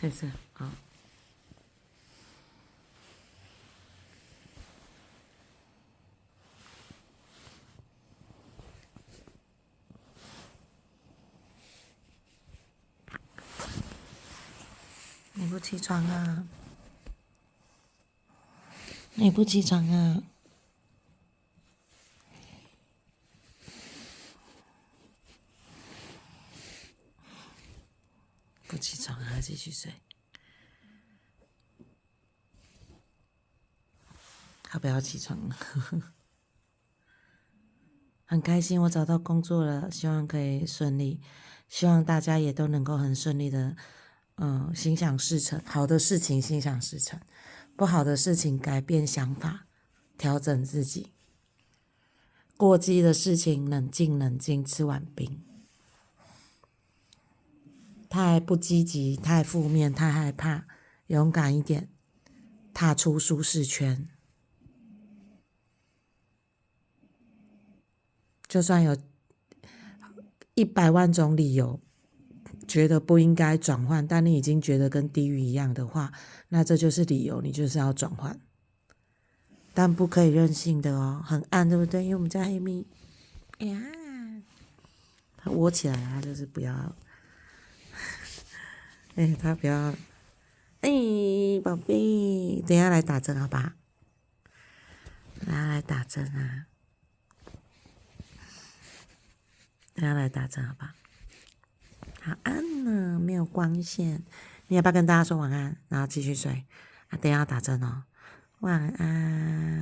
黑色好。你不起床啊？你不起床啊？不起床还继续睡？要不要起床了？很开心我找到工作了，希望可以顺利，希望大家也都能够很顺利的，心想事成。好的事情心想事成，不好的事情改变想法，调整自己。过激的事情冷静冷静，吃碗冰。太不积极，太负面，太害怕，勇敢一点，踏出舒适圈。就算有100万种理由觉得不应该转换，但你已经觉得跟地狱一样的话，那这就是理由，你就是要转换。但不可以任性的哦，很暗对不对？因为我们家黑咪，哎呀，它窝起来，它就是不要，它不要，宝贝，等一下来打针好吧？来打针啊！等一下来打针好吧？好暗呢，没有光线。你要不要跟大家说晚安，然后继续睡？等一下要打针哦。晚安。